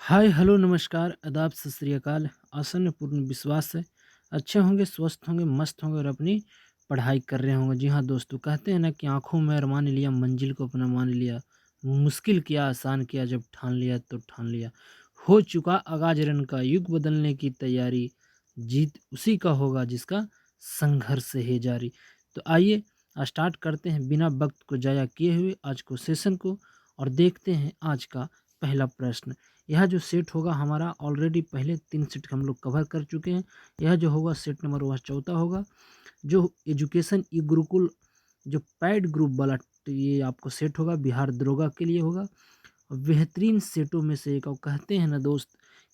Hi hello नमस्कार आदाब सत श्री अकाल। आसन पूर्ण विश्वास है अच्छे होंगे, स्वस्थ होंगे, मस्त होंगे और अपनी पढ़ाई कर रहे होंगे। जी हाँ दोस्तों, कहते हैं ना कि आंखों में अरमान लिया, मंजिल को अपना मान लिया, मुश्किल किया आसान किया, जब ठान लिया तो ठान लिया। हो चुका आगाज रन का, युग बदलने की तैयारी, जीत उसी का होगा जिसका संघर्ष है जारी। तो आइए स्टार्ट करते हैं बिना वक्त को जाया किए हुए आज को सेशन को, और देखते हैं आज का पहला प्रश्न। यह जो सेट होगा हमारा, ऑलरेडी पहले 3 सेट हम लोग कवर कर चुके हैं। यह जो होगा सेट नंबर वह चौथा होगा, जो एजुकेशन ई गुरुकुल जो पैड ग्रुप वाला ये आपको सेट होगा, बिहार दरोगा के लिए होगा। और बेहतरीन सेटों में से एक, और कहते हैं ना दोस्त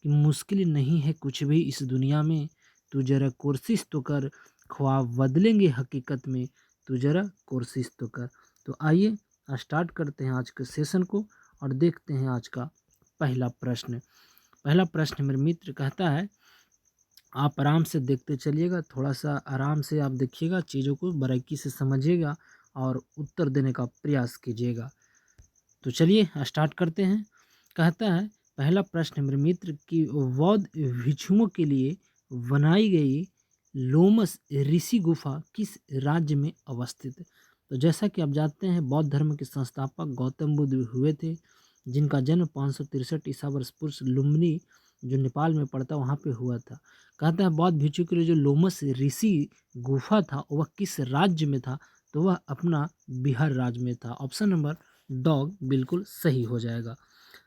कि मुश्किल नहीं है कुछ भी इस दुनिया में, तू जरा कोशिश तो कर, ख्वाब बदलेंगे हकीकत में, तू जरा कोशिश तो कर। तो आइए स्टार्ट करते हैं आज के सेशन को और देखते हैं आज का पहला प्रश्न। पहला प्रश्न मेरे मित्र कहता है, आप आराम से देखते चलिएगा, थोड़ा सा आराम से आप देखिएगा, चीज़ों को बारीकी से समझिएगा और उत्तर देने का प्रयास कीजिएगा। तो चलिए स्टार्ट करते हैं। कहता है पहला प्रश्न मेरे मित्र कि बौद्ध भिक्षुओं के लिए बनाई गई लोमस ऋषि गुफा किस राज्य में अवस्थित है। तो जैसा कि आप जानते हैं, बौद्ध धर्म के संस्थापक गौतम बुद्ध हुए थे, जिनका जन्म 563 ईसा वर्ष पूर्व लुम्बिनी जो नेपाल में पड़ता वहाँ पे हुआ था। कहता है बौद्ध भिक्षु के लिए जो लोमस ऋषि गुफा था वह किस राज्य में था, तो वह अपना बिहार राज्य में था। ऑप्शन नंबर डॉग बिल्कुल सही हो जाएगा।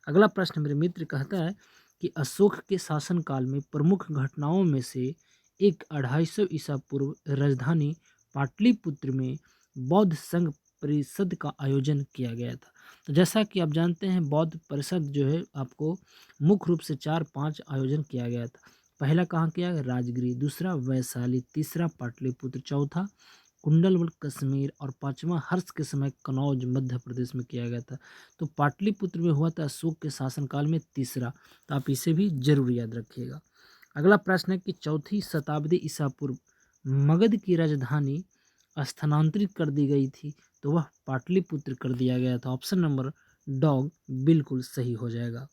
अगला प्रश्न मेरे मित्र कहता है कि अशोक के शासनकाल में प्रमुख घटनाओं में से एक 250 ईसा पूर्व राजधानी पाटलिपुत्र में बौद्ध संघ परिषद का आयोजन किया गया था। तो जैसा कि आप जानते हैं, बौद्ध परिषद जो है आपको मुख्य रूप से 4-5 आयोजन किया गया था। पहला कहाँ किया गया? राजगिरी, दूसरा वैशाली, तीसरा पाटलिपुत्र, चौथा कुंडलवल कश्मीर और पांचवा हर्ष के समय कनौज मध्य प्रदेश में किया गया था। तो पाटलिपुत्र में हुआ था अशोक के शासनकाल में तीसरा। तो आप इसे भी जरूर याद रखिएगा। अगला प्रश्न है कि चौथी शताब्दी ईसा पूर्व मगध की राजधानी स्थानांतरित कर दी गई थी, तो वह पाटलिपुत्र कर दिया गया था। ऑप्शन नंबर डॉग बिल्कुल सही हो जाएगा।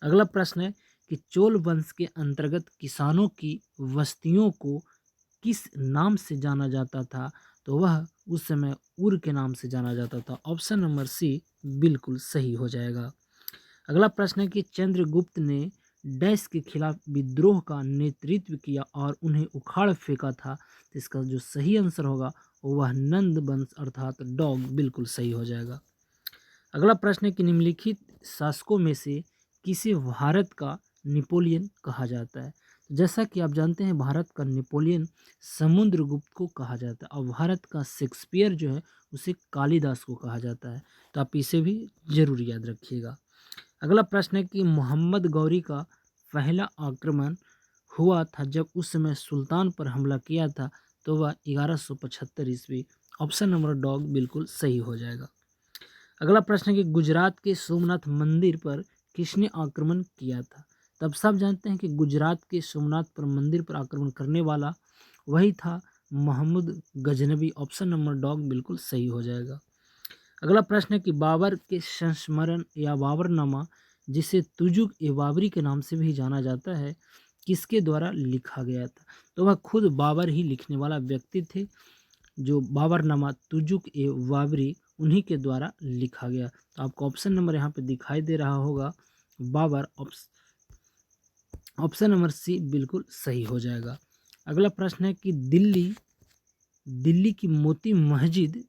अगला प्रश्न है कि चोल वंश के अंतर्गत किसानों की बस्तियों को किस नाम से जाना जाता था, तो वह उस समय उर के नाम से जाना जाता था। ऑप्शन नंबर सी बिल्कुल सही हो जाएगा। अगला प्रश्न है कि चंद्रगुप्त ने डैश के खिलाफ विद्रोह का नेतृत्व किया और उन्हें उखाड़ फेंका था। तो इसका जो सही आंसर होगा वह नंद वंश अर्थात डॉग बिल्कुल सही हो जाएगा। अगला प्रश्न है कि निम्नलिखित शासकों में से किसे भारत का नेपोलियन कहा जाता है। तो जैसा कि आप जानते हैं, भारत का नेपोलियन समुद्रगुप्त को कहा जाता है और भारत का शेक्सपियर जो है उसे कालिदास को कहा जाता है। तो आप इसे भी जरूर याद रखिएगा। अगला प्रश्न है कि मोहम्मद गौरी का पहला आक्रमण हुआ था जब उस समय सुल्तान पर हमला किया था, तो वह 1175 ईस्वी। ऑप्शन नंबर डॉग बिल्कुल सही हो जाएगा। अगला प्रश्न है कि गुजरात के सोमनाथ मंदिर पर किसने आक्रमण किया था। तब सब जानते हैं कि गुजरात के सोमनाथ पर मंदिर पर आक्रमण करने वाला वही था मोहम्मद गजनबी। ऑप्शन नंबर डॉग बिल्कुल सही हो जाएगा। अगला प्रश्न है कि बाबर के संस्मरण या बाबरनामा, जिसे तुजुक ए बाबरी के नाम से भी जाना जाता है, किसके द्वारा लिखा गया था। तो वह खुद बाबर ही लिखने वाला व्यक्ति थे। जो बाबरनामा तुजुक ए बाबरी उन्हीं के द्वारा लिखा गया। तो आपको ऑप्शन नंबर यहाँ पे दिखाई दे रहा होगा बाबर। ऑप्शन नंबर सी बिल्कुल सही हो जाएगा। अगला प्रश्न है कि दिल्ली की मोती मस्जिद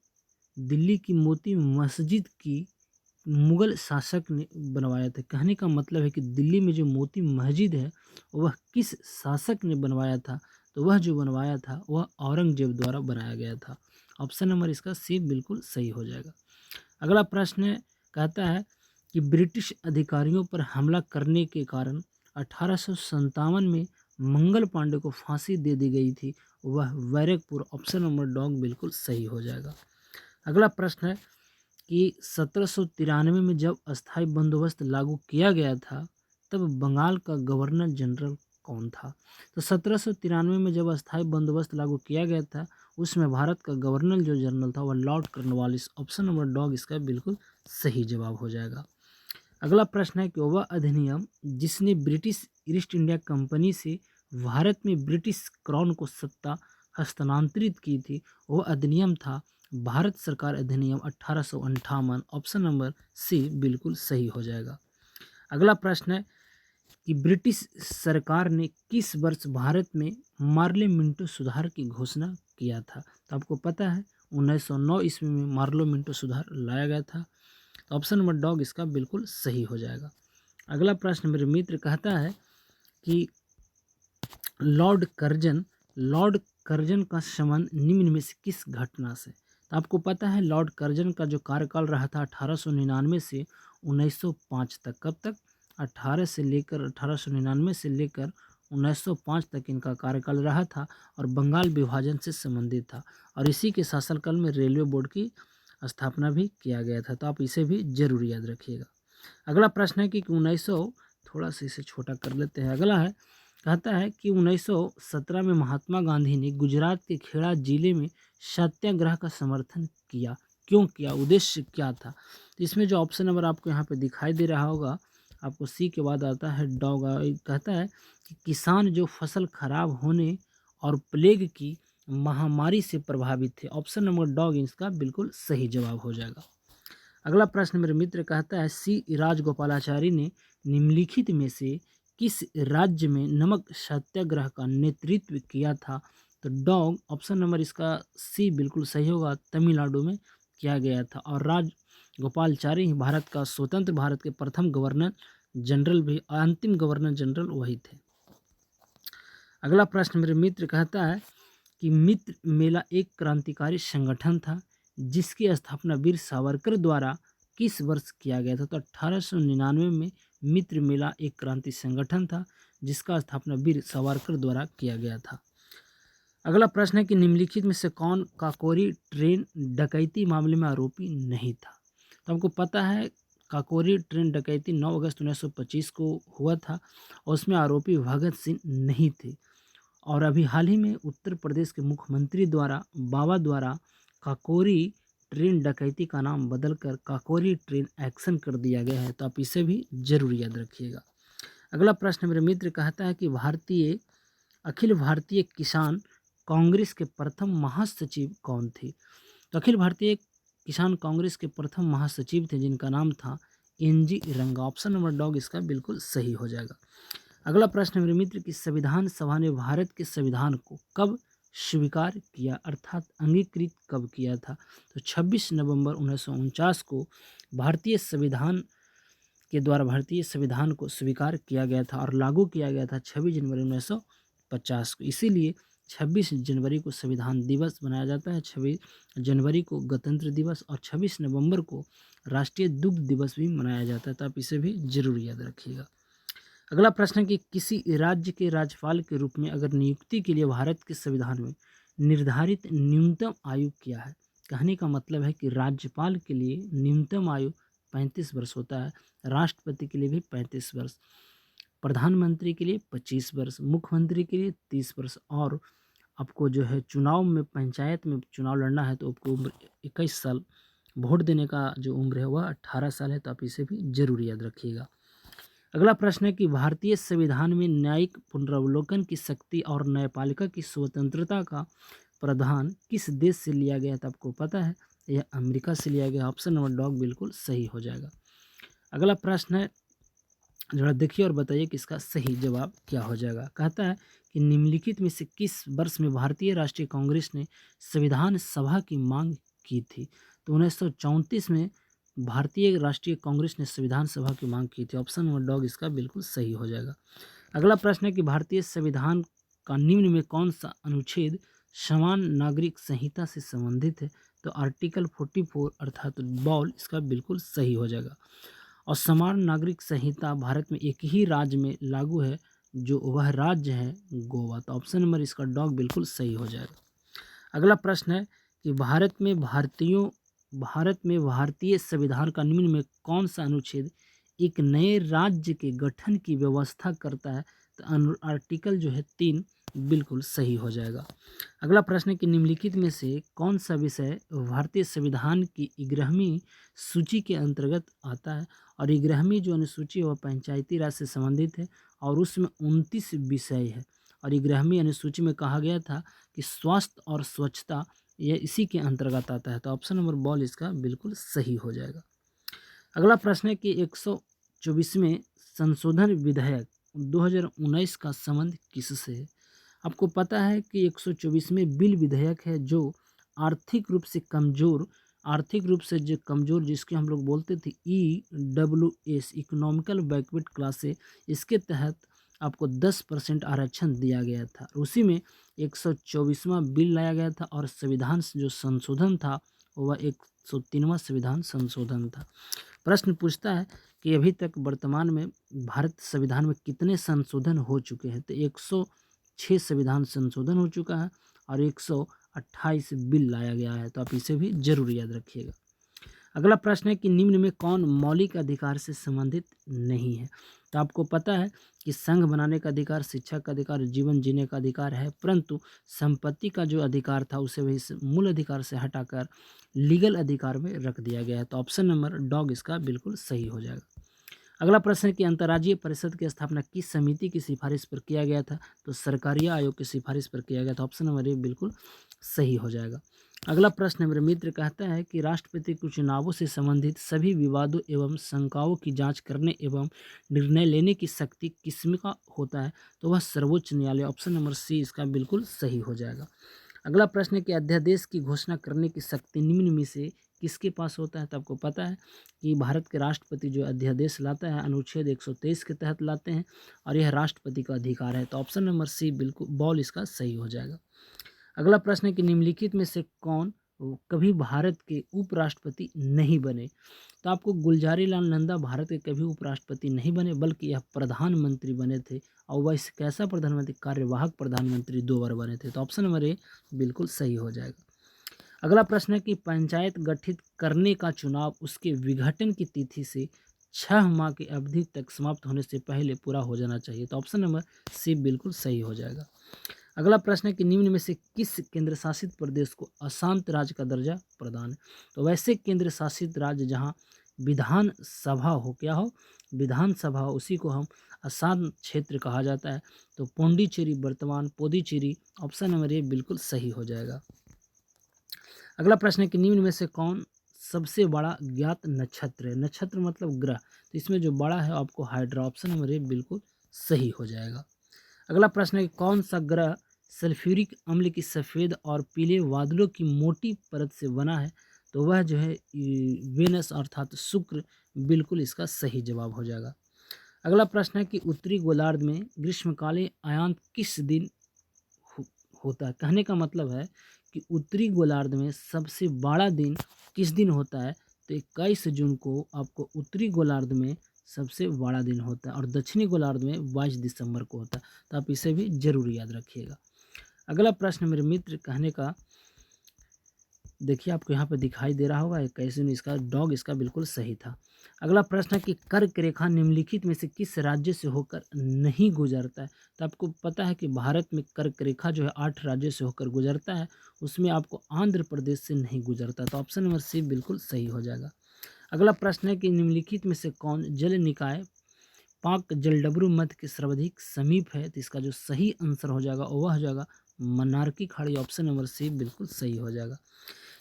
दिल्ली की मोती मस्जिद की मुगल शासक ने बनवाया था। कहने का मतलब है कि दिल्ली में जो मोती मस्जिद है वह किस शासक ने बनवाया था, तो वह जो बनवाया था वह औरंगजेब द्वारा बनाया गया था। ऑप्शन नंबर इसका सी बिल्कुल सही हो जाएगा। अगला प्रश्न कहता है कि ब्रिटिश अधिकारियों पर हमला करने के कारण 1857 में मंगल पांडे को फांसी दे दी गई थी, वह बैरकपुर। ऑप्शन नंबर डॉग बिल्कुल सही हो जाएगा। अगला प्रश्न है कि 1793 में जब अस्थाई बंदोबस्त लागू किया गया था, तब बंगाल का गवर्नर जनरल कौन था। तो 1793 में जब अस्थाई बंदोबस्त लागू किया गया था, उसमें भारत का गवर्नर जो जनरल था वह Lord Cornwallis. Option number dog इसका बिल्कुल सही जवाब हो जाएगा। अगला प्रश्न है कि वह अधिनियम जिसने ब्रिटिश ईस्ट इंडिया कंपनी से भारत में ब्रिटिश क्राउन को सत्ता हस्तांतरित की थी, वह अधिनियम था भारत सरकार अधिनियम 1858। ऑप्शन नंबर सी बिल्कुल सही हो जाएगा। अगला प्रश्न है कि ब्रिटिश सरकार ने किस वर्ष भारत में मार्ले मिंटो सुधार की घोषणा किया था? तो आपको पता है 1909 ईस्वी में मार्लो मिंटो सुधार लाया गया था। तो ऑप्शन नंबर डॉग इसका बिल्कुल सही हो जाएगा। अगला प्रश्न मेरे मित्र कहता है कि लॉर्ड कर्जन का संबंध निम्न में से किस घटना से? तो आपको पता है लॉर्ड कर्जन का जो कार्यकाल रहा था 1899 से 1905 तक। कब तक? 1899 से लेकर 1905 तक इनका कार्यकाल रहा था और बंगाल विभाजन से संबंधित था और इसी के शासनकाल में रेलवे बोर्ड की स्थापना भी किया गया था। तो आप इसे भी जरूर याद रखिएगा। अगला प्रश्न है कि 1900, थोड़ा सा इसे छोटा कर लेते हैं। अगला है कहता है कि 1917 में महात्मा गांधी ने गुजरात के खेड़ा जिले में सत्याग्रह का समर्थन किया। क्यों किया? उद्देश्य क्या था? तो इसमें जो ऑप्शन नंबर आपको यहाँ पे दिखाई दे रहा होगा, आपको सी के बाद आता है डॉग। कहता है कि किसान जो फसल खराब होने और प्लेग की महामारी से प्रभावित थे। ऑप्शन नंबर डॉग इसका बिल्कुल सही जवाब हो जाएगा। अगला प्रश्न मेरे मित्र कहता है सी राजगोपालाचारी ने निम्नलिखित में से किस राज्य में नमक सत्याग्रह का नेतृत्व किया था? तो डॉग ऑप्शन नंबर इसका सी बिल्कुल सही होगा, तमिलनाडु में किया गया था और राजगोपालाचारी ही भारत का स्वतंत्र भारत के प्रथम गवर्नर जनरल भी, अंतिम गवर्नर जनरल वही थे। अगला प्रश्न मेरे मित्र कहता है कि मित्र मेला एक क्रांतिकारी संगठन था जिसकी स्थापना वीर सावरकर द्वारा किस वर्ष किया गया था? तो 1899 में मित्र मेला एक क्रांति संगठन था जिसका स्थापना वीर सावरकर द्वारा किया गया था। अगला प्रश्न है कि निम्नलिखित में से कौन काकोरी ट्रेन डकैती मामले में आरोपी नहीं था? तो हमको पता है काकोरी ट्रेन डकैती 9 अगस्त 1925 को हुआ था और उसमें आरोपी भगत सिंह नहीं थे और अभी हाल ही में उत्तर प्रदेश के मुख्यमंत्री द्वारा काकोरी ट्रेन डकैती का नाम बदलकर काकोरी ट्रेन एक्शन कर दिया गया है। तो आप इसे भी जरूर याद रखिएगा। अगला प्रश्न मेरे मित्र कहता है कि अखिल भारतीय किसान कांग्रेस के प्रथम महासचिव कौन थे? तो अखिल भारतीय किसान कांग्रेस के प्रथम महासचिव थे जिनका नाम था NG रंगा। ऑप्शन नंबर डॉग इसका बिल्कुल सही हो जाएगा। अगला प्रश्न मेरे मित्र की संविधान सभा ने भारत के संविधान को कब स्वीकार किया अर्थात अंगीकृत कब किया था? तो 26 नवंबर 1949 को भारतीय संविधान को स्वीकार किया गया था और लागू किया गया था 26 जनवरी 1950 को। इसीलिए 26 जनवरी को संविधान दिवस मनाया जाता है, 26 जनवरी को गणतंत्र दिवस और 26 नवंबर को राष्ट्रीय दुग्ध दिवस भी मनाया जाता है। तो आप इसे भी जरूर याद रखिएगा। अगला प्रश्न है कि किसी राज्य के राज्यपाल के रूप में अगर नियुक्ति के लिए भारत के संविधान में निर्धारित न्यूनतम आयु क्या है? कहने का मतलब है कि राज्यपाल के लिए न्यूनतम आयु 35 वर्ष होता है, राष्ट्रपति के लिए भी 35 वर्ष, प्रधानमंत्री के लिए 25 वर्ष, मुख्यमंत्री के लिए 30 वर्ष और आपको जो है चुनाव में पंचायत में चुनाव लड़ना है तो आपको उम्र 21 साल, वोट देने का जो उम्र है वह 18 साल है। तो आप इसे भी जरूर याद रखिएगा। अगला प्रश्न है कि भारतीय संविधान में न्यायिक पुनरावलोकन की शक्ति और न्यायपालिका की स्वतंत्रता का प्रावधान किस देश से लिया गया था? आपको पता है यह अमेरिका से लिया गया। ऑप्शन नंबर डॉग बिल्कुल सही हो जाएगा। अगला प्रश्न है, जरा देखिए और बताइए कि इसका सही जवाब क्या हो जाएगा। कहता है कि निम्नलिखित में से किस वर्ष में भारतीय राष्ट्रीय कांग्रेस ने संविधान सभा की मांग की थी? तो 1934 में भारतीय राष्ट्रीय कांग्रेस ने संविधान सभा की मांग की थी। ऑप्शन नंबर डॉग इसका बिल्कुल सही हो जाएगा। अगला प्रश्न है कि भारतीय संविधान का निम्न में कौन सा अनुच्छेद समान नागरिक संहिता से संबंधित है? तो आर्टिकल 44 अर्थात बॉल इसका बिल्कुल सही हो जाएगा। और समान नागरिक संहिता भारत में एक ही राज्य में लागू है, जो वह राज्य है गोवा। तो ऑप्शन नंबर इसका डॉग बिल्कुल सही हो जाएगा। अगला प्रश्न है कि भारत में भारतीय संविधान का निम्न में कौन सा अनुच्छेद एक नए राज्य के गठन की व्यवस्था करता है? तो आर्टिकल जो है 3 बिल्कुल सही हो जाएगा। अगला प्रश्न है कि निम्नलिखित में से कौन सा विषय भारतीय संविधान की 11वीं सूची के अंतर्गत आता है? और 11वीं जो अनुसूची है वह पंचायती राज से संबंधित है और उसमें 29 विषय है। और 11वीं अनुसूची में कहा गया था कि स्वास्थ्य और स्वच्छता ये इसी के अंतर्गत आता है। तो ऑप्शन नंबर बॉल इसका बिल्कुल सही हो जाएगा। अगला प्रश्न है कि 124वें संशोधन विधेयक 2019 का संबंध किससे है? आपको पता है कि 124वें बिल विधेयक है जो आर्थिक रूप से जो कमज़ोर जिसके हम लोग बोलते थे EWS इकोनॉमिकल बैकवर्ड क्लास है, इसके तहत आपको 10% आरक्षण दिया गया था। उसी में 124वां बिल लाया गया था और संविधान जो संशोधन था वह 103वां संविधान संशोधन था। प्रश्न पूछता है कि अभी तक वर्तमान में भारत संविधान में कितने संशोधन हो चुके हैं? तो 106 संविधान संशोधन हो चुका है और 128 बिल लाया गया है। तो आप इसे भी जरूर याद रखिएगा। अगला प्रश्न है कि निम्न में कौन मौलिक अधिकार से संबंधित नहीं है? तो आपको पता है कि संघ बनाने का अधिकार, शिक्षा का अधिकार, जीवन जीने का अधिकार है, परंतु संपत्ति का जो अधिकार था उसे वही मूल अधिकार से हटाकर लीगल अधिकार में रख दिया गया है। तो ऑप्शन नंबर डॉग इसका बिल्कुल सही हो जाएगा। अगला प्रश्न है कि अंतर्राज्यीय परिषद की स्थापना किस समिति की सिफारिश पर किया गया था? तो सरकारिया आयोग की सिफारिश पर किया गया था। ऑप्शन नंबर ए बिल्कुल सही हो जाएगा। अगला प्रश्न मेरे मित्र कहता है कि राष्ट्रपति के चुनावों से संबंधित सभी विवादों एवं शंकाओं की जांच करने एवं निर्णय लेने की शक्ति किसमें का होता है? तो वह सर्वोच्च न्यायालय। ऑप्शन नंबर सी इसका बिल्कुल सही हो जाएगा। अगला प्रश्न है कि अध्यादेश की घोषणा करने की शक्ति निम्न में से किसके पास होता है? तो आपको पता है कि भारत के राष्ट्रपति जो अध्यादेश लाता है अनुच्छेद 123 के तहत लाते हैं और यह राष्ट्रपति का अधिकार है। तो ऑप्शन नंबर सी बिल्कुल बॉल इसका सही हो जाएगा। अगला प्रश्न है कि निम्नलिखित में से कौन कभी भारत के उपराष्ट्रपति नहीं बने? तो आपको गुलजारी लाल नंदा भारत के कभी उपराष्ट्रपति नहीं बने, बल्कि यह प्रधानमंत्री बने थे और वह कैसा प्रधानमंत्री? कार्यवाहक प्रधानमंत्री 2 बार बने थे। तो ऑप्शन नंबर ए बिल्कुल सही हो जाएगा। अगला प्रश्न है कि पंचायत गठित करने का चुनाव उसके विघटन की तिथि से 6 माह की अवधि तक समाप्त होने से पहले पूरा हो जाना चाहिए। तो ऑप्शन नंबर सी बिल्कुल सही हो जाएगा। अगला प्रश्न है कि निम्न में से किस केंद्र शासित प्रदेश को अशांत राज्य का दर्जा प्रदान है? तो वैसे केंद्र शासित राज्य जहां विधानसभा हो, क्या हो? विधानसभा हो, उसी को हम अशांत क्षेत्र कहा जाता है। तो पौंडीचेरी, वर्तमान पुडुचेरी। ऑप्शन नंबर ए बिल्कुल सही हो जाएगा। अगला प्रश्न है कि निम्न में से कौन सबसे बड़ा ज्ञात नक्षत्र है? नक्षत्र मतलब ग्रह, तो इसमें जो बड़ा है आपको हाइड्रा। ऑप्शन नंबर ए बिल्कुल सही हो जाएगा। अगला प्रश्न है कि कौन सा ग्रह सल्फ्यूरिक अम्ल की सफ़ेद और पीले बादलों की मोटी परत से बना है? तो वह जो है वेनस अर्थात शुक्र बिल्कुल इसका सही जवाब हो जाएगा। अगला प्रश्न है कि उत्तरी गोलार्ध में ग्रीष्मकालीन अयान किस दिन हो, होता है? कहने का मतलब है कि उत्तरी गोलार्ध में सबसे बड़ा दिन किस दिन होता है? तो 21 जून को आपको उत्तरी गोलार्ध में सबसे बड़ा दिन होता है और दक्षिणी गोलार्ध में 22 दिसंबर को होता है। तो आप इसे भी जरूर याद रखिएगा। अगला प्रश्न मेरे मित्र कहने का, देखिए आपको यहाँ पे दिखाई दे रहा होगा 21 जून, इसका डॉग इसका बिल्कुल सही था। अगला प्रश्न है कि कर्क रेखा निम्नलिखित में से किस राज्य से होकर नहीं गुजरता है? तो आपको पता है कि भारत में कर्क रेखा जो है 8 राज्यों से होकर गुजरता है, उसमें आपको आंध्र प्रदेश से नहीं गुजरता। तो ऑप्शन नंबर सी बिल्कुल सही हो जाएगा। अगला प्रश्न है कि निम्नलिखित में से कौन जल निकाय पाक जलडब्रू मध्य के सर्वाधिक समीप है? तो इसका जो सही आंसर हो जाएगा वह हो जाएगा मन्नारकी खाड़ी। ऑप्शन नंबर सी बिल्कुल सही हो जाएगा।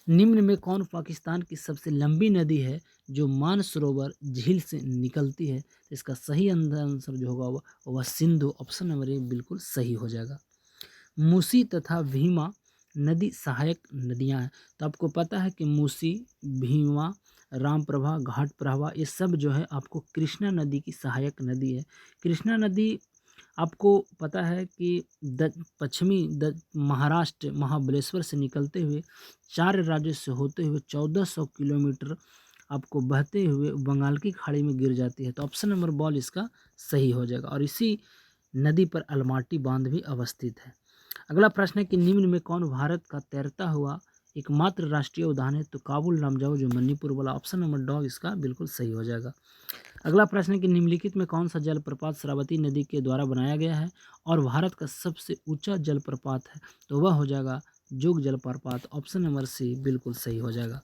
निम्न में कौन पाकिस्तान की सबसे लंबी नदी है जो मानसरोवर झील से निकलती है? तो इसका सही आंसर जो होगा वह सिंधु। ऑप्शन नंबर ए बिल्कुल सही हो जाएगा। मूसी तथा भीमा नदी सहायक नदियां हैं। तो आपको पता है कि मूसी, भीमा, रामप्रभा, घाटप्रभा ये सब जो है आपको कृष्णा नदी की सहायक नदी है। कृष्णा नदी आपको पता है कि पश्चिमी महाराष्ट्र महाबलेश्वर से निकलते हुए 4 राज्यों से होते हुए 1400 किलोमीटर आपको बहते हुए बंगाल की खाड़ी में गिर जाती है। तो ऑप्शन नंबर बॉल इसका सही हो जाएगा और इसी नदी पर अलमाटी बांध भी अवस्थित है। अगला प्रश्न है कि निम्न में कौन भारत का तैरता हुआ एकमात्र राष्ट्रीय उद्यान है? तो काबुल लमजाओ जो मणिपुर वाला। ऑप्शन नंबर डॉग इसका बिल्कुल सही हो जाएगा। अगला प्रश्न है कि निम्नलिखित में कौन सा जलप्रपात श्रावती नदी के द्वारा बनाया गया है और भारत का सबसे ऊंचा जलप्रपात है? तो वह हो जाएगा जोग जलप्रपात। ऑप्शन नंबर सी बिल्कुल सही हो जाएगा।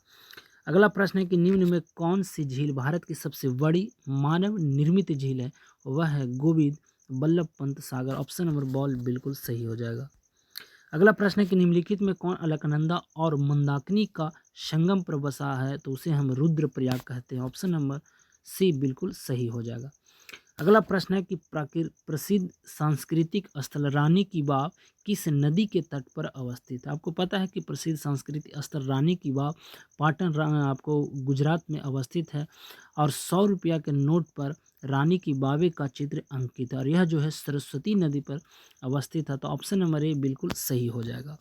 अगला प्रश्न है कि निम्न में कौन सी झील भारत की सबसे बड़ी मानव निर्मित झील है? वह है Govind Ballabh Pant Sagar. Option number ball बिल्कुल सही हो जाएगा। अगला प्रश्न है कि निम्नलिखित में कौन अलकनंदा और मंदाकिनी का संगम पर बसा है? तो उसे हम रुद्रप्रयाग कहते हैं। ऑप्शन नंबर सी बिल्कुल सही हो जाएगा। अगला प्रश्न है कि प्रसिद्ध सांस्कृतिक स्थल रानी की वाव किस नदी के तट पर अवस्थित है? आपको पता है कि प्रसिद्ध सांस्कृतिक स्थल रानी की वाव आपको गुजरात में अवस्थित है और 100 रुपया के नोट पर रानी की वावे का चित्र अंकित है और यह जो है सरस्वती नदी पर अवस्थित है। तो ऑप्शन नंबर ए बिल्कुल सही हो जाएगा।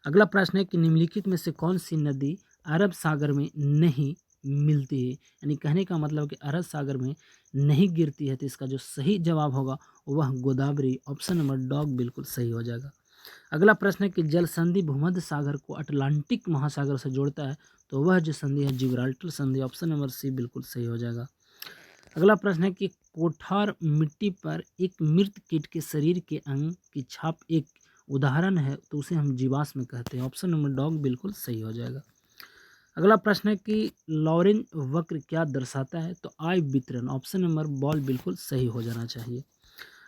अगला प्रश्न है कि निम्नलिखित में से कौन सी नदी अरब सागर में नहीं मिलती है? यानी कहने का मतलब कि अरब सागर में नहीं गिरती है। तो इसका जो सही जवाब होगा वह गोदावरी। ऑप्शन नंबर डॉग बिल्कुल सही हो जाएगा। अगला प्रश्न है कि जल संधि भूमध्य सागर को अटलांटिक महासागर से जोड़ता है। तो वह जो संधि है जिब्राल्टर संधि। ऑप्शन नंबर सी बिल्कुल सही हो जाएगा। अगला प्रश्न है कि कोठार मिट्टी पर एक मृत कीट के शरीर के अंग की छाप एक उदाहरण है। तो उसे हम जीवाश्म कहते हैं। ऑप्शन नंबर डॉग बिल्कुल सही हो जाएगा। अगला प्रश्न है कि लॉरेंज वक्र क्या दर्शाता है? तो आय वितरण। ऑप्शन नंबर बॉल बिल्कुल सही हो जाना चाहिए।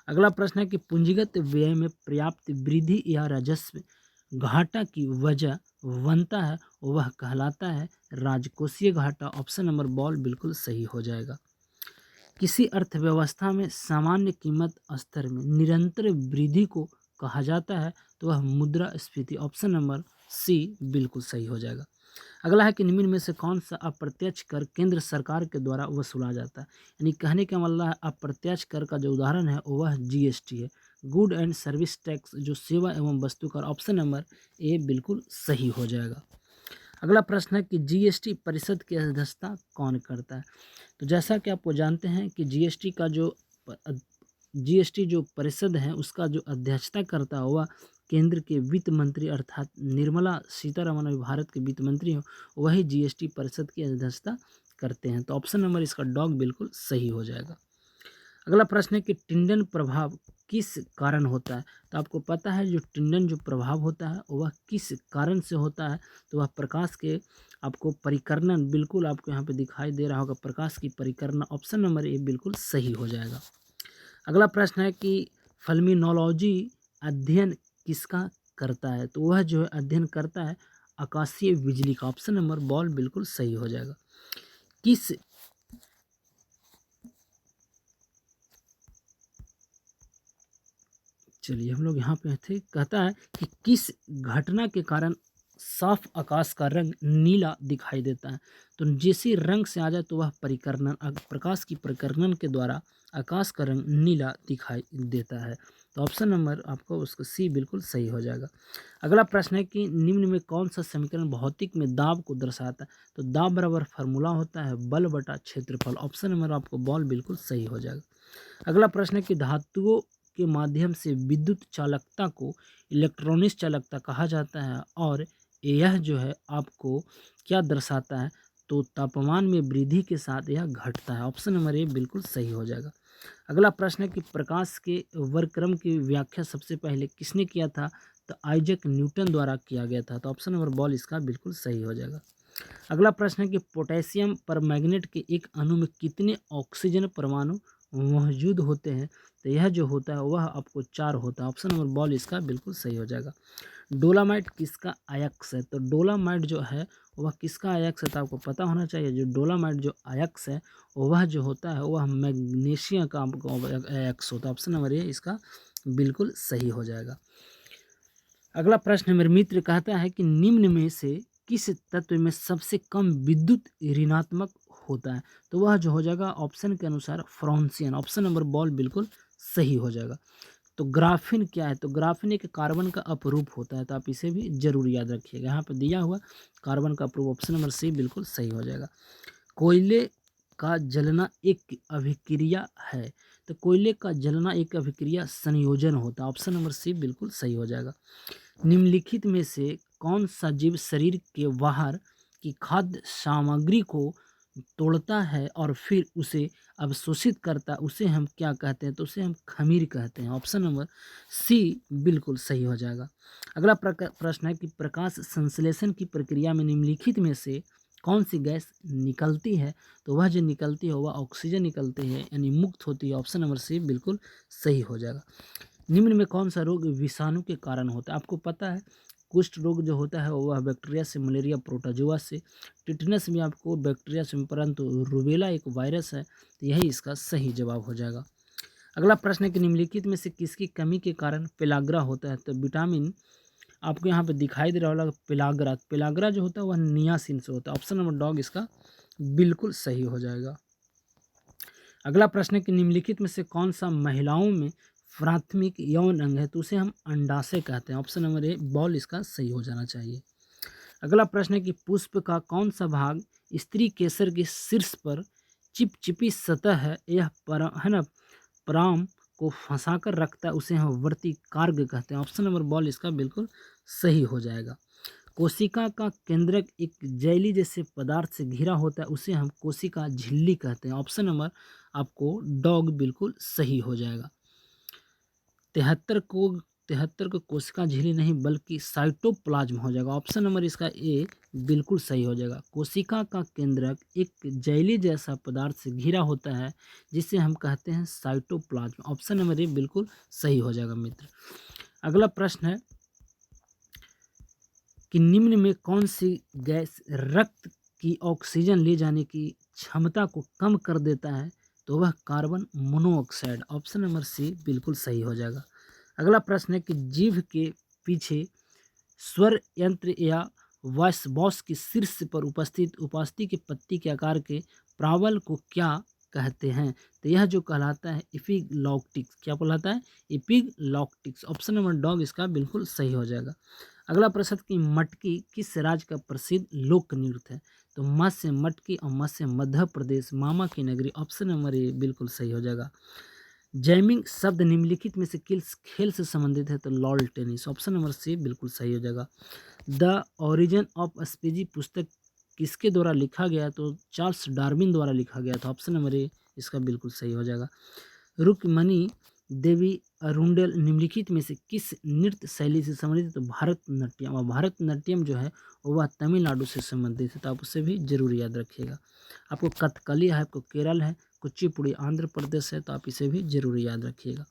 अगला प्रश्न है कि पूंजीगत व्यय में पर्याप्त वृद्धि या राजस्व घाटा की वजह बनता है वह कहलाता है राजकोषीय घाटा। ऑप्शन नंबर बॉल बिल्कुल सही हो जाएगा। किसी अर्थव्यवस्था में सामान्य कीमत स्तर में निरंतर वृद्धि को कहा जाता है तो वह मुद्रास्फीति। ऑप्शन नंबर सी बिल्कुल सही हो जाएगा। अगला है कि निम्न में से कौन सा अप्रत्यक्ष कर केंद्र सरकार के द्वारा वसूला जाता है? यानी कहने का मतलब है अप्रत्यक्ष कर का जो उदाहरण है वह जीएसटी है, गुड एंड सर्विस टैक्स जो सेवा एवं वस्तु कर। ऑप्शन नंबर ए बिल्कुल सही हो जाएगा। अगला प्रश्न है कि जीएसटी परिषद की अध्यक्षता कौन करता है? तो जैसा कि आपको जानते हैं कि जीएसटी जो परिषद है उसका जो अध्यक्षता करता हुआ केंद्र के वित्त मंत्री अर्थात निर्मला सीतारमण अभी भारत के वित्त मंत्री हो वही जीएसटी परिषद की अध्यक्षता करते हैं। तो ऑप्शन नंबर इसका डॉग बिल्कुल सही हो जाएगा। अगला प्रश्न है कि टिंडन प्रभाव किस कारण होता है? तो आपको पता है जो टिंडन जो प्रभाव होता है वह किस कारण से होता है? तो वह प्रकाश के आपको परिकर्णन बिल्कुल आपको यहाँ पे दिखाई दे रहा होगा प्रकाश की परिकर्णन। ऑप्शन नंबर ए बिल्कुल सही हो जाएगा। अगला प्रश्न है कि फल्मिनोलॉजी अध्ययन किसका करता है? तो वह जो है अध्ययन करता है आकाशीय बिजली का। ऑप्शन नंबर बॉल बिल्कुल सही हो जाएगा। किस चलिए हम लोग यहाँ पे थे। कहता है कि किस घटना के कारण साफ आकाश का रंग नीला दिखाई देता है? तो जैसे रंग से आ जाए तो वह परिकर्णन प्रकाश की परिकर्णन के द्वारा आकाश का रंग नीला दिखाई देता है। तो ऑप्शन नंबर आपको उसका सी बिल्कुल सही हो जाएगा। अगला प्रश्न है कि निम्न में कौन सा समीकरण भौतिक में दाब को दर्शाता है? तो दाब बराबर फार्मूला होता है बल बटा क्षेत्रफल। ऑप्शन नंबर आपको बॉल बिल्कुल सही हो जाएगा। अगला प्रश्न है कि धातुओं के माध्यम से विद्युत चालकता को इलेक्ट्रॉनिक चालकता कहा जाता है और यह जो है आपको क्या दर्शाता है? तो तापमान में वृद्धि के साथ यह घटता है। ऑप्शन नंबर ए बिल्कुल सही हो जाएगा। अगला प्रश्न है कि प्रकाश के वर्गक्रम की व्याख्या सबसे पहले किसने किया था? तो आइजैक न्यूटन द्वारा किया गया था। तो ऑप्शन नंबर बॉल इसका बिल्कुल सही हो जाएगा। अगला प्रश्न है कि पोटेशियम परमैंगनेट के एक अणु में कितने ऑक्सीजन परमाणु मौजूद होते हैं? तो यह जो होता है वह आपको 4 होता है। ऑप्शन नंबर बॉल इसका बिल्कुल सही हो जाएगा। डोलामाइट किसका अयस्क है? तो डोलामाइट जो है वह किसका अयस्क है? तो आपको पता होना चाहिए जो डोलामाइट जो अयस्क है वह जो होता है वह मैग्नीशियम का आपको अयस्क होता है। ऑप्शन नंबर ए इसका बिल्कुल सही हो जाएगा। अगला प्रश्न मेरे मित्र कहता है कि निम्न में से किस तत्व में सबसे कम विद्युत ऋणात्मक होता है? तो वह जो हो जाएगा ऑप्शन के अनुसार फ्रांसियन। ऑप्शन नंबर बॉल बिल्कुल सही हो जाएगा। तो ग्राफीन क्या है? तो ग्राफीन एक कार्बन का अपरूप होता है। तो आप इसे भी जरूर याद रखिएगा। यहाँ पर दिया हुआ कार्बन का अपरूप। ऑप्शन नंबर सी बिल्कुल सही हो जाएगा। कोयले का जलना एक अभिक्रिया है। तो कोयले का जलना एक अभिक्रिया संयोजन होता है। ऑप्शन नंबर सी बिल्कुल सही हो जाएगा। निम्नलिखित में से कौन सा जीव शरीर के बाहर की खाद्य सामग्री को तोड़ता है और फिर उसे अवशोषित करता है, उसे हम क्या कहते हैं? तो उसे हम खमीर कहते हैं। ऑप्शन नंबर सी बिल्कुल सही हो जाएगा। अगला प्रश्न है कि प्रकाश संश्लेषण की प्रक्रिया में निम्नलिखित में से कौन सी गैस निकलती है? तो वह जो निकलती है वह ऑक्सीजन निकलती है, यानी मुक्त होती है। ऑप्शन नंबर सी बिल्कुल सही हो जाएगा। निम्न में कौन सा रोग विषाणु के कारण होता है? आपको पता है कुष्ठ रोग जो होता है वह बैक्टीरिया से, मलेरिया प्रोटोजोआ से, टिटनस भी आपको बैक्टीरिया से, परंतु रूबेला एक वायरस है, तो यही इसका सही जवाब हो जाएगा। अगला प्रश्न है कि निम्नलिखित में से किसकी कमी के कारण पेलाग्रा होता है? तो विटामिन आपको यहाँ पे दिखाई दे रहा होगा पेलाग्रा, पेलाग्रा जो होता है वह नियासिन से होता है। ऑप्शन नंबर डॉग इसका बिल्कुल सही हो जाएगा। अगला प्रश्न है कि निम्नलिखित में से कौन सा महिलाओं में प्राथमिक यौन अंग है? तो उसे हम अंडाशय कहते हैं। ऑप्शन नंबर ए बॉल इसका सही हो जाना चाहिए। अगला प्रश्न है कि पुष्प का कौन सा भाग स्त्री केसर के शीर्ष पर चिपचिपी सतह है, यह है ना, पराम को फंसाकर रखता है, उसे हम वर्ती कार्ग कहते हैं। ऑप्शन नंबर बॉल इसका बिल्कुल सही हो जाएगा। कोशिका का केंद्रक एक जेली जैसे पदार्थ से घिरा होता है, उसे हम कोशिका झिल्ली कहते हैं। ऑप्शन नंबर आपको डॉग बिल्कुल सही हो जाएगा। 73 को कोशिका झिल्ली नहीं बल्कि साइटोप्लाज्म हो जाएगा। ऑप्शन नंबर इसका ए बिल्कुल सही हो जाएगा। कोशिका का केंद्रक एक जेली जैसा पदार्थ से घिरा होता है जिसे हम कहते हैं साइटोप्लाज्म। ऑप्शन नंबर ए बिल्कुल सही हो जाएगा मित्र। अगला प्रश्न है कि निम्न में कौन सी गैस रक्त की ऑक्सीजन ले जाने की क्षमता को कम कर देता है? तो वह carbon monoxide. Option number C बिल्कुल सही हो जाएगा। अगला प्रश्न है कि जीभ के पीछे स्वर यंत्र या वॉइस बॉक्स के शीर्ष पर उपस्थित उपास्थि के पत्ती के आकार के प्रावल को क्या कहते हैं? तो यह जो कहलाता है एपिग्लॉक्टिक्स। क्या कहलाता है? एपिग्लॉक्टिक्स। ऑप्शन नंबर डॉग इसका बिल्कुल सही हो जाएगा। अगला प्रश्न कि मटकी किस राज्य का प्रसिद्ध लोक नृत्य है? तो मत्स्य मटकी और मत्स्य मध्य प्रदेश, मामा की नगरी। ऑप्शन नंबर ए बिल्कुल सही हो जाएगा। जैमिंग शब्द निम्नलिखित में से किस खेल से संबंधित है? तो lawn tennis. Option number C बिल्कुल सही हो जाएगा। द ओरिजिन ऑफ स्पीजी पुस्तक किसके द्वारा लिखा गया? तो चार्ल्स डार्विन द्वारा लिखा गया था। ऑप्शन नंबर ए इसका बिल्कुल सही हो जाएगा। रुक्मणी देवी अरुंडेल निम्नलिखित में से किस नृत्य शैली से संबंधित है? तो भारतनाट्यम। और भारतनाट्यम जो है वह तमिलनाडु से संबंधित है, तो आप उसे भी जरूर याद रखिएगा। आपको कथकली है, आपको केरल है, कुचिपुड़ी आंध्र प्रदेश है, तो आप इसे भी जरूर याद रखिएगा।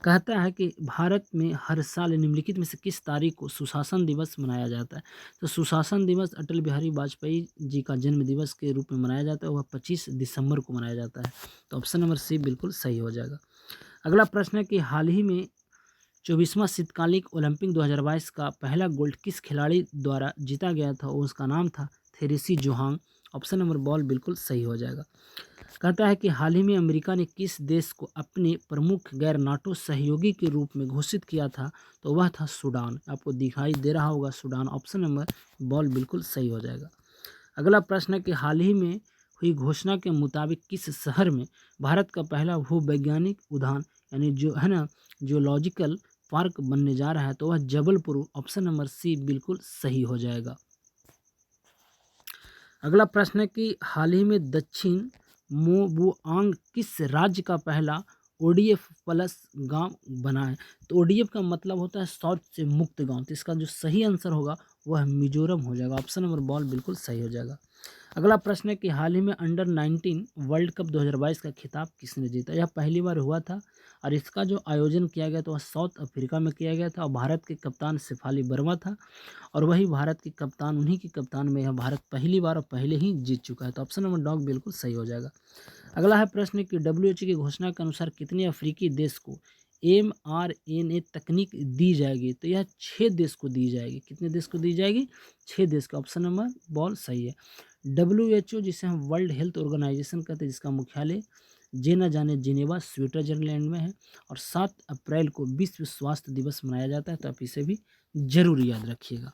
कहता है कि भारत में हर साल निम्नलिखित में से किस तारीख को सुशासन दिवस मनाया जाता है? तो सुशासन दिवस अटल बिहारी वाजपेयी जी का जन्म दिवस के रूप में मनाया जाता है, वह 25 दिसंबर को मनाया जाता है। तो ऑप्शन नंबर सी बिल्कुल सही हो जाएगा। अगला प्रश्न है कि हाल ही में 24वां शीतकालिक ओलंपिक 2022 का पहला गोल्ड किस खिलाड़ी द्वारा जीता गया था? और उसका नाम था थेरेसी जोहांग। ऑप्शन नंबर बॉल बिल्कुल सही हो जाएगा। कहता है कि हाल ही में अमेरिका ने किस देश को अपने प्रमुख गैर नाटो सहयोगी के रूप में घोषित किया था? तो वह था सूडान। आपको दिखाई दे रहा होगा सूडान। ऑप्शन नंबर बॉल बिल्कुल सही हो जाएगा। अगला प्रश्न है कि हाल ही में हुई घोषणा के मुताबिक किस शहर में भारत का पहला भूवैज्ञानिक उद्यान यानी जो है ना जियोलॉजिकल पार्क बनने जा रहा है? तो वह जबलपुर। ऑप्शन नंबर सी बिल्कुल सही हो जाएगा। अगला प्रश्न है कि हाल ही में दक्षिण मोबुआंग किस राज्य का पहला ओडीएफ प्लस गांव बना है? तो ओडीएफ का मतलब होता है शौच से मुक्त गांव, तो इसका जो सही आंसर होगा वह मिजोरम हो जाएगा। ऑप्शन नंबर बॉल बिल्कुल सही हो जाएगा। अगला प्रश्न है कि हाल ही में अंडर 19 वर्ल्ड कप 2022 का खिताब किसने जीता? यह पहली बार हुआ था और इसका जो आयोजन किया गया था वह साउथ अफ्रीका में किया गया था और भारत के कप्तान शेफाली वर्मा था और वही भारत के कप्तान, उन्हीं के कप्तान में यह भारत पहली बार और पहले ही जीत चुका है। तो ऑप्शन नंबर डॉग बिल्कुल सही हो जाएगा। अगला है प्रश्न कि डब्ल्यूएचओ की घोषणा के अनुसार कितने अफ्रीकी देश को mRNA तकनीक दी जाएगी? तो यह 6 देश को दी जाएगी। कितने देश को दी जाएगी? 6 देश का। ऑप्शन नंबर बॉल सही है। डब्ल्यूएचओ जिसे हम वर्ल्ड हेल्थ ऑर्गेनाइजेशन कहते हैं, जिसका मुख्यालय जे न जाने जिनेवा स्विट्जरलैंड में है और 7 अप्रैल को विश्व स्वास्थ्य दिवस मनाया जाता है, तो आप इसे भी जरूर याद रखिएगा।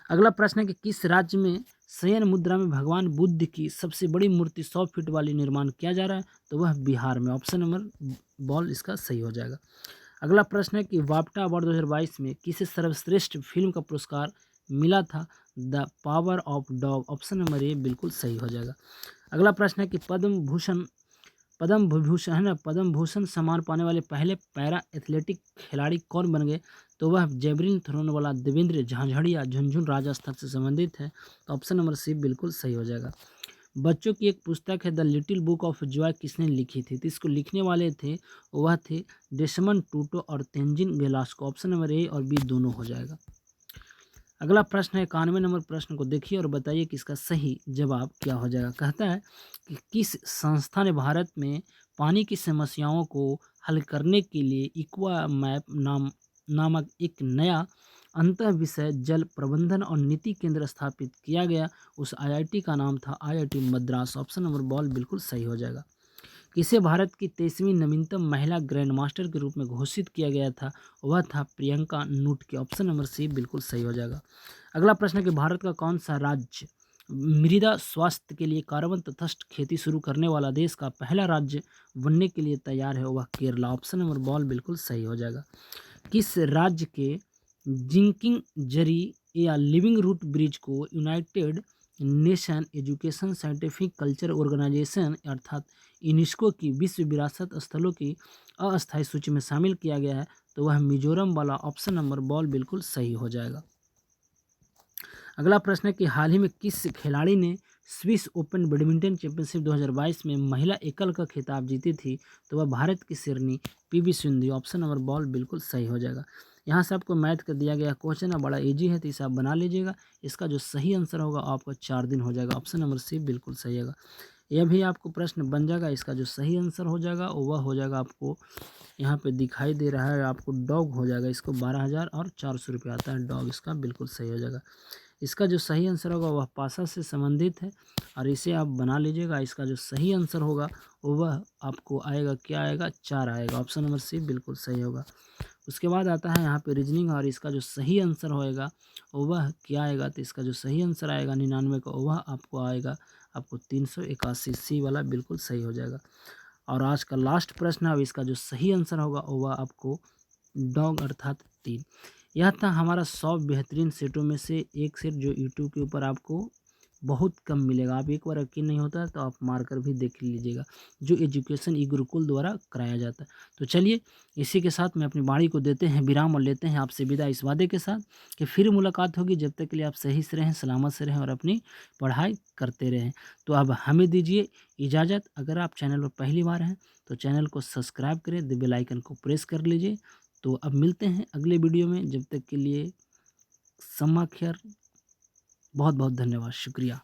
अगला प्रश्न है कि किस राज्य में शयन मुद्रा में भगवान बुद्ध की सबसे बड़ी मूर्ति 100 फीट वाली निर्माण किया जा रहा है? तो वह बिहार में। ऑप्शन नंबर बॉल इसका सही हो जाएगा। अगला प्रश्न है कि वाप्टा अवार्ड 2022 में किसे सर्वश्रेष्ठ फिल्म का पुरस्कार मिला था? The power of dog. Option number A बिल्कुल सही हो जाएगा। अगला प्रश्न है कि पद्म विभूषण है ना, पद्म भूषण सम्मान पाने वाले पहले पैरा एथलेटिक खिलाड़ी कौन बन गए? तो वह जेवलिन थ्रोन वाला देवेंद्र झांझड़िया झुनझुन राजस्थान से संबंधित है। तो ऑप्शन नंबर सी बिल्कुल सही हो जाएगा। बच्चों की एक पुस्तक है the little book of Joy, किसने लिखी थी? तो इसको लिखने वाले थे, वह थे डेसमंड टूटो और Tenzin Velasco. Option number A और बी दोनों हो जाएगा। अगला प्रश्न है 91 नंबर प्रश्न को देखिए और बताइए कि इसका सही जवाब क्या हो जाएगा। कहता है कि किस संस्था ने भारत में पानी की समस्याओं को हल करने के लिए इक्वा मैप नामक एक नया अंतः विषय जल प्रबंधन और नीति केंद्र स्थापित किया गया? उस आईआईटी का नाम था IIT Madras. Option number ball बिल्कुल सही हो जाएगा। किसे भारत की 23वीं नवीनतम महिला ग्रैंड मास्टर के रूप में घोषित किया गया था? वह था प्रियंका नूट के। ऑप्शन नंबर सी बिल्कुल सही हो जाएगा। अगला प्रश्न है कि भारत का कौन सा राज्य मृदा स्वास्थ्य के लिए कार्बन तटस्थ खेती शुरू करने वाला देश का पहला राज्य बनने के लिए तैयार है? वह केरला। ऑप्शन नंबर बॉल बिल्कुल सही हो जाएगा। किस राज्य के जिंकिंग जरी या लिविंग रूट ब्रिज को united nation education scientific culture organization अर्थात यूनेस्को की विश्व विरासत स्थलों की अस्थायी सूची में शामिल किया गया है? तो वह मिजोरम वाला। ऑप्शन नंबर बॉल बिल्कुल सही हो जाएगा। अगला प्रश्न है कि हाल ही में किस खिलाड़ी ने स्विस ओपन बैडमिंटन चैंपियनशिप 2022 में महिला एकल का खिताब जीती थी? तो वह भारत की शेरनी PV Sindhu. Option number ball बिल्कुल सही हो जाएगा। यहाँ से आपको मैथ का दिया गया क्वेश्चन है, बड़ा इजी है, तो इसे आप बना लीजिएगा। इसका जो सही आंसर होगा आपका 4 दिन हो जाएगा। ऑप्शन नंबर सी बिल्कुल सही होगा। यह भी आपको प्रश्न बन जाएगा। इसका जो सही आंसर हो जाएगा वह हो जाएगा, आपको यहाँ पे दिखाई दे रहा है, आपको डॉग हो जाएगा। इसको 12,400 रुपये आता है डॉग, इसका बिल्कुल सही हो जाएगा। इसका जो सही आंसर होगा वह पासा से संबंधित है और इसे आप बना लीजिएगा। इसका जो सही आंसर होगा वह आपको आएगा, क्या आएगा, 4 आएगा। ऑप्शन नंबर सी बिल्कुल सही होगा। उसके बाद आता है यहाँ पे रीजनिंग और इसका जो सही आंसर होएगा वह क्या आएगा? तो इसका जो सही आंसर आएगा 99 का, वह आपको आएगा, आपको 381 सी वाला बिल्कुल सही हो जाएगा। और आज का लास्ट प्रश्न है, अब इसका जो सही आंसर होगा वह आपको डॉग अर्थात 3। यह था हमारा 100 बेहतरीन सेटों में से एक सेट जो यूट्यूब के ऊपर आपको बहुत कम मिलेगा। आप एक बार यकीन नहीं होता तो आप मारकर भी देख लीजिएगा, जो एजुकेशन ई गुरुकुल द्वारा कराया जाता है। तो चलिए इसी के साथ में अपनी वाणी को देते हैं विराम और लेते हैं आपसे विदा, इस वादे के साथ कि फिर मुलाकात होगी। जब तक के लिए आप सही से रहें, सलामत से रहें और अपनी पढ़ाई करते रहें। तो अब हमें दीजिए इजाज़त। अगर आप चैनल पर पहली बार हैं तो चैनल को सब्सक्राइब करें, द बेल आइकन को प्रेस कर लीजिए। तो अब मिलते हैं अगले वीडियो में, जब तक के लिए सम्मा खैर। बहुत बहुत धन्यवाद, शुक्रिया।